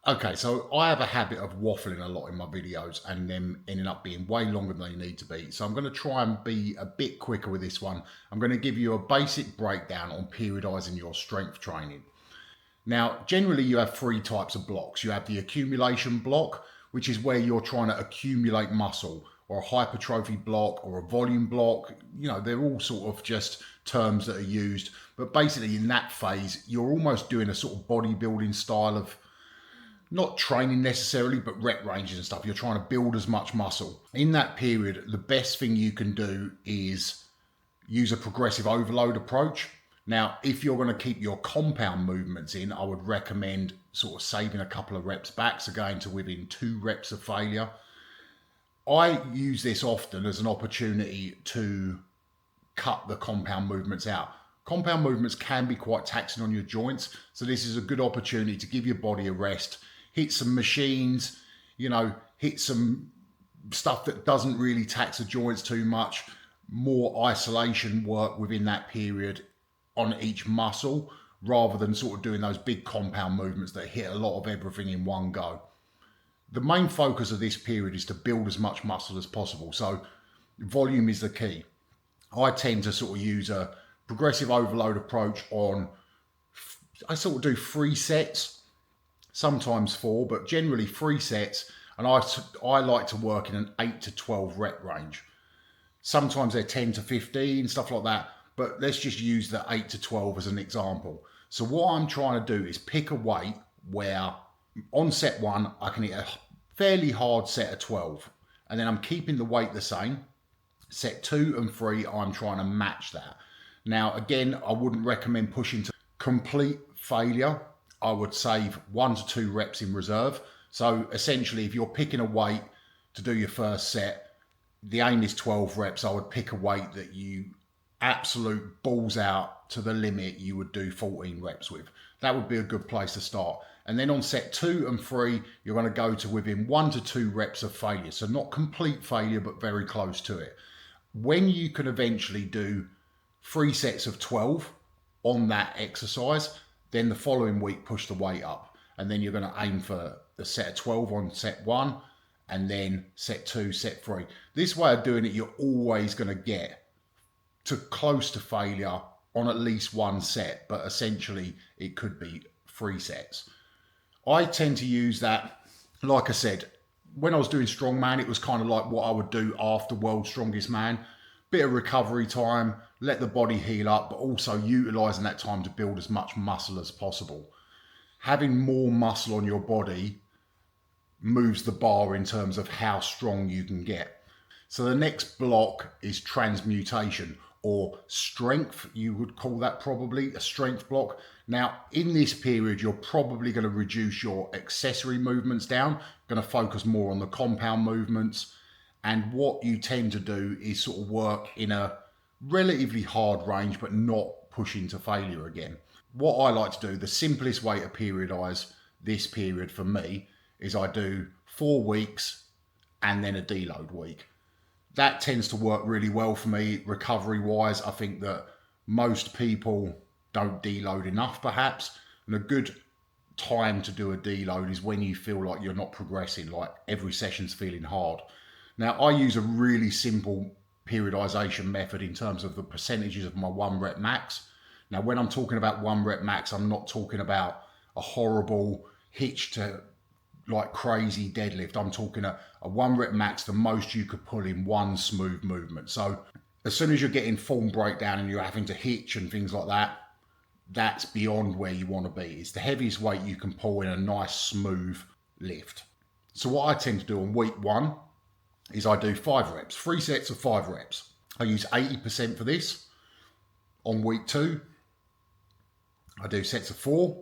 Okay, so I have a habit of waffling a lot in my videos and them ending up being way longer than they need to be. So I'm going to try and be a bit quicker with this one. I'm going to give you a basic breakdown on periodizing your strength training. Now, generally you have three types of blocks. You have the accumulation block, which is where you're trying to accumulate muscle, or a hypertrophy block or a volume block. You know, they're all sort of just terms that are used. But basically in that phase, you're almost doing a sort of bodybuilding style of not training necessarily, but rep ranges and stuff. You're trying to build as much muscle. In that period, the best thing you can do is use a progressive overload approach. Now, if you're going to keep your compound movements in, I would recommend sort of saving a couple of reps back, so going to within 2 reps of failure. I use this often as an opportunity to cut the compound movements out. Compound movements can be quite taxing on your joints, so this is a good opportunity to give your body a rest, hit some machines, you know, hit some stuff that doesn't really tax the joints too much, more isolation work within that period on each muscle, rather than sort of doing those big compound movements that hit a lot of everything in one go. The main focus of this period is to build as much muscle as possible, so volume is the key. I tend to sort of use a progressive overload approach on, I sort of do 3 sets, sometimes 4, but generally 3 sets, and I like to work in an 8 to 12 rep range. Sometimes they're 10 to 15, stuff like that, but let's just use the 8 to 12 as an example. So what I'm trying to do is pick a weight where on set 1, I can hit a fairly hard set of 12, and then I'm keeping the weight the same. Set 2 and 3, I'm trying to match that. Now, again, I wouldn't recommend pushing to complete failure. I would save 1 to 2 reps in reserve. So essentially, if you're picking a weight to do your first set, the aim is 12 reps. I would pick a weight that you absolute balls out to the limit, you would do 14 reps with. That would be a good place to start. And then on set 2 and 3, you're going to go to within 1 to 2 reps of failure. So not complete failure, but very close to it. When you can eventually do 3 sets of 12 on that exercise, then the following week push the weight up. And then you're going to aim for the set of 12 on set 1, and then set 2, set 3. This way of doing it, you're always going to get to close to failure on at least 1 set, but essentially it could be 3 sets. I tend to use that, like I said, when I was doing strongman, it was kind of like what I would do after World's Strongest Man. Bit of recovery time, let the body heal up, but also utilising that time to build as much muscle as possible. Having more muscle on your body moves the bar in terms of how strong you can get. So the next block is transmutation, or strength, you would call that probably, a strength block. Now, in this period, you're probably going to reduce your accessory movements down, going to focus more on the compound movements. And what you tend to do is sort of work in a relatively hard range, but not pushing to failure again. What I like to do, the simplest way to periodize this period for me, is I do 4 weeks and then a deload week. That tends to work really well for me recovery wise. I think that most people don't deload enough perhaps, and a good time to do a deload is when you feel like you're not progressing, like every session's feeling hard. Now, I use a really simple periodization method in terms of the percentages of my 1 rep max. Now, when I'm talking about 1 rep max, I'm not talking about a horrible hitch to like crazy deadlift. I'm talking a 1 rep max, the most you could pull in 1 smooth movement. So as soon as you're getting form breakdown and you're having to hitch and things like that, that's beyond where you want to be. It's the heaviest weight you can pull in a nice smooth lift. So what I tend to do on week 1 is I do 5 reps, 3 sets of 5 reps. I use 80% for this. On week 2, I do sets of 4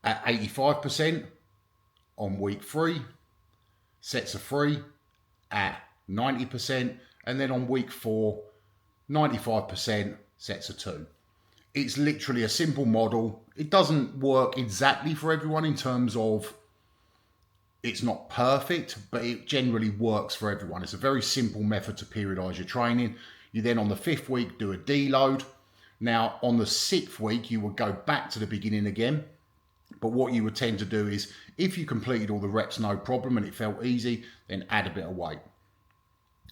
at 85%. On week 3, sets of 3 at 90%, and then on week 4, 95% sets of 2. It's literally a simple model. It doesn't work exactly for everyone in terms of it's not perfect, but it generally works for everyone. It's a very simple method to periodize your training. You then on the 5th week do a deload. Now on the 6th week, you will go back to the beginning again. But what you would tend to do is, if you completed all the reps no problem and it felt easy, then add a bit of weight.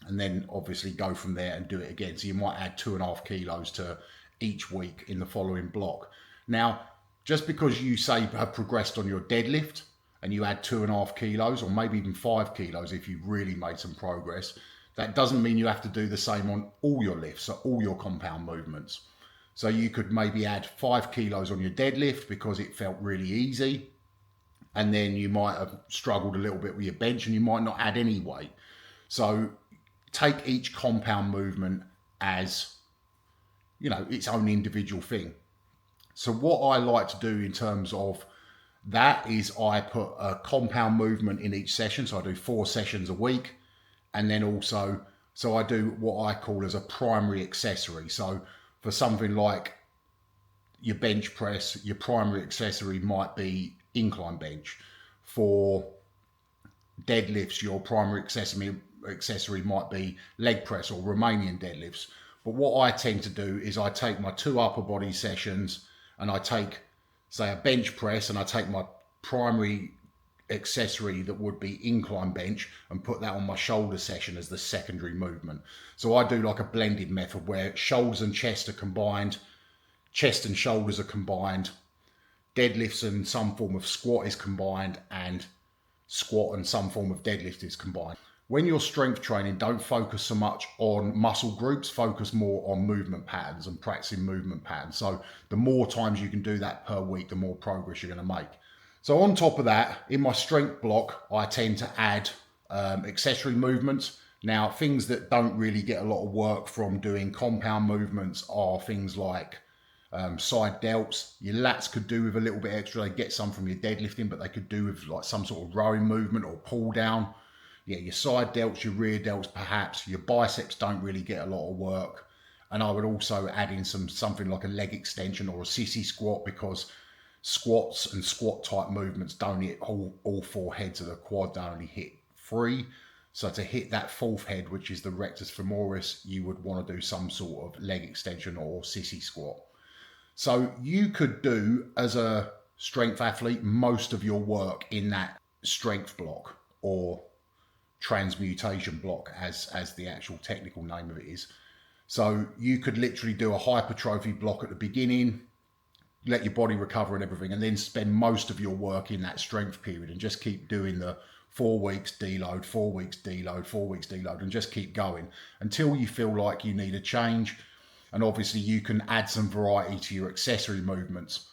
And then obviously go from there and do it again. So you might add 2.5 kilos to each week in the following block. Now, just because you say have progressed on your deadlift and you add 2.5 kilos, or maybe even 5 kilos if you've really made some progress, that doesn't mean you have to do the same on all your lifts, so all your compound movements. So you could maybe add 5 kilos on your deadlift because it felt really easy. And then you might have struggled a little bit with your bench and you might not add any weight. So take each compound movement as, you know, its own individual thing. So what I like to do in terms of that is I put a compound movement in each session. So I do 4 sessions a week. And then also, so I do what I call as a primary accessory. So for something like your bench press, your primary accessory might be incline bench. For deadlifts, your primary accessory might be leg press or Romanian deadlifts. But what I tend to do is I take my 2 upper body sessions and I take, say, a bench press, and I take my primary accessory that would be incline bench and put that on my shoulder session as the secondary movement. So I do like a blended method where shoulders and chest are combined, chest and shoulders are combined, deadlifts and some form of squat is combined, and squat and some form of deadlift is combined. When you're strength training, don't focus so much on muscle groups, focus more on movement patterns and practicing movement patterns. So the more times you can do that per week, the more progress you're going to make. So on top of that, in my strength block, I tend to add accessory movements. Now, things that don't really get a lot of work from doing compound movements are things like side delts. Your lats could do with a little bit extra. They get some from your deadlifting, but they could do with like some sort of rowing movement or pull down. Yeah, your side delts, your rear delts perhaps. Your biceps don't really get a lot of work. And I would also add in something like a leg extension or a sissy squat, because squats and squat type movements don't hit all 4 heads of the quad, they only hit 3. So to hit that 4th head, which is the rectus femoris, you would want to do some sort of leg extension or sissy squat. So you could do, as a strength athlete, most of your work in that strength block, or transmutation block as the actual technical name of it is. So you could literally do a hypertrophy block at the beginning, let your body recover and everything, and then spend most of your work in that strength period and just keep doing the 4 weeks deload, 4 weeks deload, 4 weeks deload, and just keep going until you feel like you need a change. And obviously you can add some variety to your accessory movements.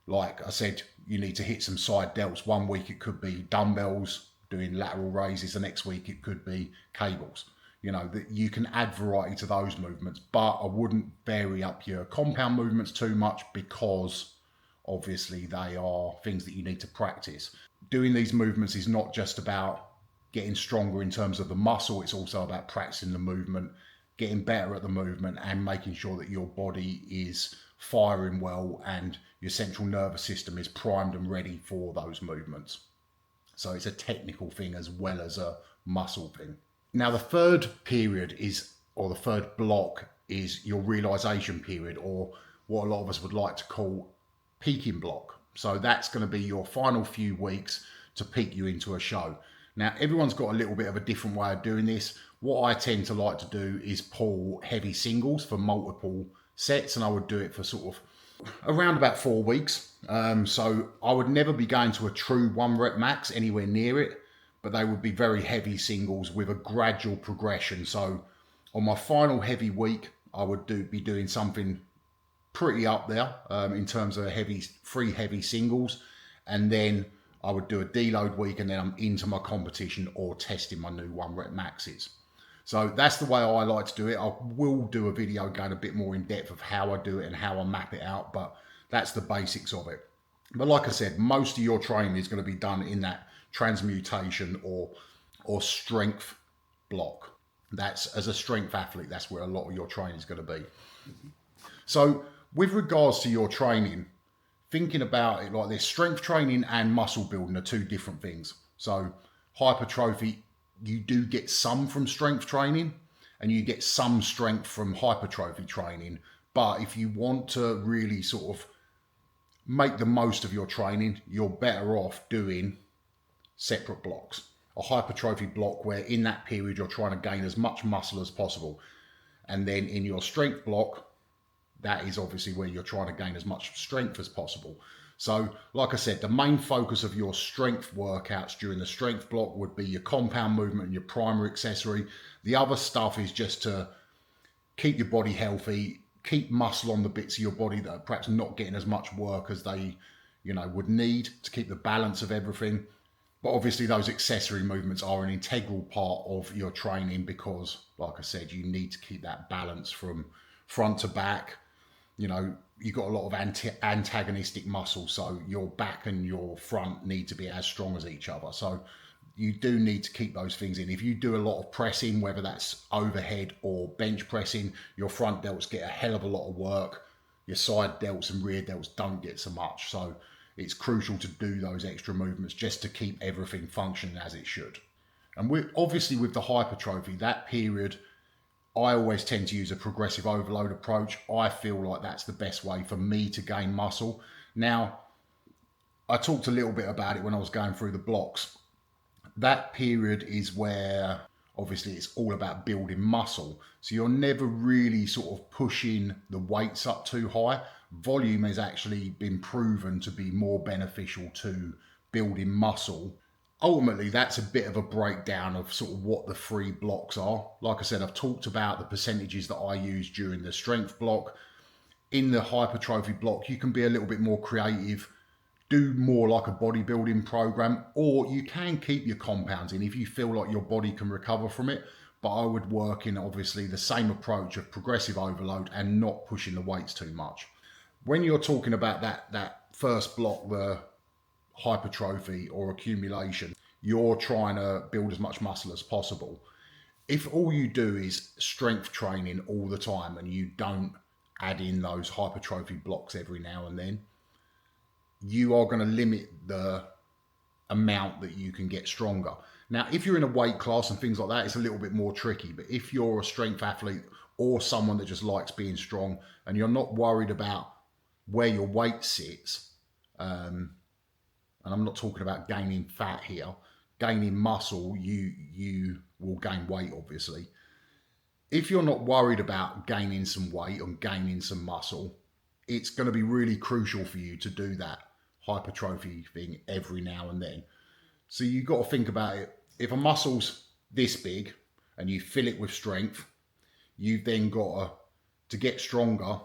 Like I said, you need to hit some side delts. One week it could be dumbbells doing lateral raises, the next week it could be cables. You know, that you can add variety to those movements, but I wouldn't vary up your compound movements too much, because obviously they are things that you need to practice. Doing these movements is not just about getting stronger in terms of the muscle, it's also about practicing the movement, getting better at the movement, and making sure that your body is firing well and your central nervous system is primed and ready for those movements. So it's a technical thing as well as a muscle thing. Now the third period is, or the third block is your realization period, or what a lot of us would like to call peaking block. So that's going to be your final few weeks to peak you into a show. Now everyone's got a little bit of a different way of doing this. What I tend to like to do is pull heavy singles for multiple sets, and I would do it for sort of around about 4 weeks. So I would never be going to a true 1 rep max anywhere near it, but they would be very heavy singles with a gradual progression. So on my final heavy week, I would be doing something pretty up there in terms of 3 heavy singles, and then I would do a deload week, and then I'm into my competition or testing my new 1 rep maxes. So that's the way I like to do it. I will do a video going a bit more in depth of how I do it and how I map it out, but that's the basics of it. But like I said, most of your training is going to be done in that transmutation or strength block. That's, as a strength athlete, that's where a lot of your training is going to be. So with regards to your training, thinking about it like this, strength training and muscle building are 2 different things. So hypertrophy, you do get some from strength training and you get some strength from hypertrophy training. But if you want to really sort of make the most of your training, you're better off doing separate blocks. A hypertrophy block where in that period you're trying to gain as much muscle as possible. And then in your strength block, that is obviously where you're trying to gain as much strength as possible. So, like I said, the main focus of your strength workouts during the strength block would be your compound movement and your primary accessory. The other stuff is just to keep your body healthy, keep muscle on the bits of your body that are perhaps not getting as much work as they, would need to keep the balance of everything. But obviously those accessory movements are an integral part of your training because, like I said, you need to keep that balance from front to back. You've got a lot of antagonistic muscle, so your back and your front need to be as strong as each other. So you do need to keep those things in. If you do a lot of pressing, whether that's overhead or bench pressing, your front delts get a hell of a lot of work. Your side delts and rear delts don't get so much. So it's crucial to do those extra movements just to keep everything functioning as it should. And obviously with the hypertrophy, that period, I always tend to use a progressive overload approach. I feel like that's the best way for me to gain muscle. Now, I talked a little bit about it when I was going through the blocks. That period is where obviously it's all about building muscle. So you're never really sort of pushing the weights up too high. Volume has actually been proven to be more beneficial to building muscle. Ultimately, that's a bit of a breakdown of sort of what the three blocks are. Like I said, I've talked about the percentages that I use during the strength block. In the hypertrophy block, you can be a little bit more creative, do more like a bodybuilding program, or you can keep your compounds in if you feel like your body can recover from it. But I would work in obviously the same approach of progressive overload and not pushing the weights too much. When you're talking about that first block, the hypertrophy or accumulation, you're trying to build as much muscle as possible. If all you do is strength training all the time and you don't add in those hypertrophy blocks every now and then, you are going to limit the amount that you can get stronger. Now, if you're in a weight class and things like that, it's a little bit more tricky. But if you're a strength athlete or someone that just likes being strong and you're not worried about where your weight sits, and I'm not talking about gaining fat here, gaining muscle, you will gain weight, obviously. If you're not worried about gaining some weight and gaining some muscle, it's going to be really crucial for you to do that hypertrophy thing every now and then. So you've got to think about it. If a muscle's this big and you fill it with strength, you've then got to get stronger,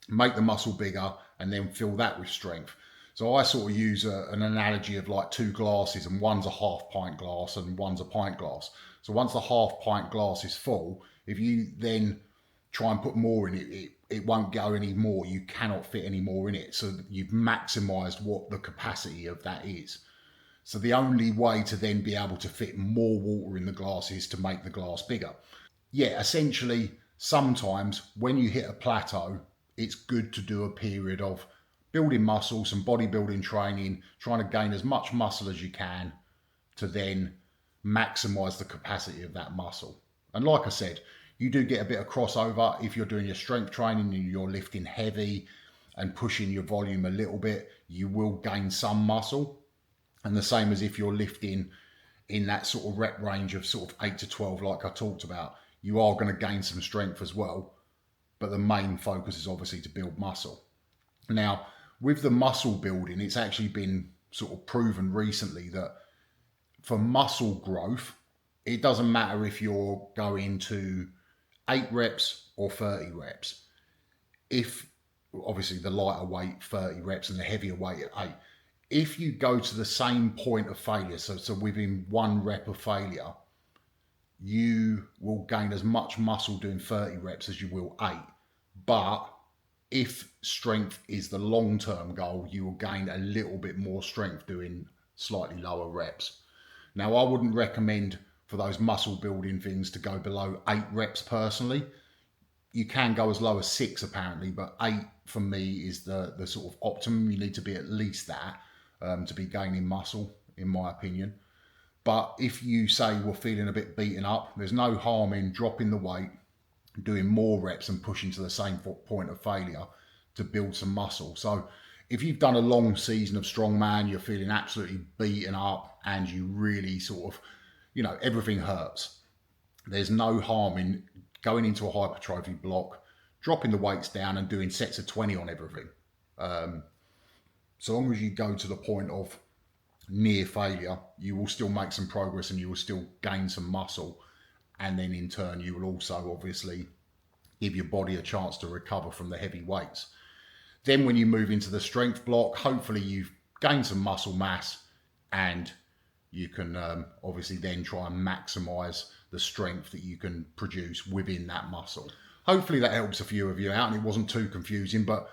make the muscle bigger, and then fill that with strength. So I sort of use an analogy of like two glasses, and one's a half pint glass and one's a pint glass. So once the half pint glass is full, if you then try and put more in it, it won't go any more. You cannot fit any more in it. So you've maximized what the capacity of that is. So the only way to then be able to fit more water in the glass is to make the glass bigger. Yeah, essentially, sometimes when you hit a plateau, it's good to do a period of building muscle, some bodybuilding training, trying to gain as much muscle as you can to then maximize the capacity of that muscle. And like I said, you do get a bit of crossover if you're doing your strength training and you're lifting heavy and pushing your volume a little bit, you will gain some muscle. And the same as if you're lifting in that sort of rep range of sort of 8 to 12 like I talked about, you are going to gain some strength as well. But the main focus is obviously to build muscle. Now, with the muscle building, it's actually been sort of proven recently that for muscle growth, it doesn't matter if you're going to 8 reps or 30 reps. If obviously the lighter weight 30 reps and the heavier weight at 8, if you go to the same point of failure, so within 1 rep of failure, you will gain as much muscle doing 30 reps as you will 8. But if strength is the long-term goal, you will gain a little bit more strength doing slightly lower reps. Now, I wouldn't recommend for those muscle building things to go below 8 reps personally. You can go as low as 6 apparently, but 8 for me is the sort of optimum. You need to be at least that to be gaining muscle, in my opinion. But if you say you're feeling a bit beaten up, there's no harm in dropping the weight, doing more reps and pushing to the same point of failure to build some muscle. So if you've done a long season of strongman, you're feeling absolutely beaten up and you really sort of, you know, everything hurts. There's no harm in going into a hypertrophy block, dropping the weights down and doing sets of 20 on everything. So long as you go to the point of near failure, you will still make some progress and you will still gain some muscle. And then in turn, you will also obviously give your body a chance to recover from the heavy weights. Then when you move into the strength block, hopefully you've gained some muscle mass and you can obviously then try and maximize the strength that you can produce within that muscle. Hopefully that helps a few of you out and it wasn't too confusing, but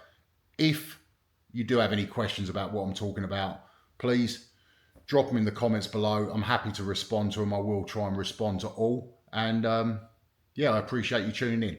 if you do have any questions about what I'm talking about, please drop them in the comments below. I'm happy to respond to them. I will try and respond to all. And yeah, I appreciate you tuning in.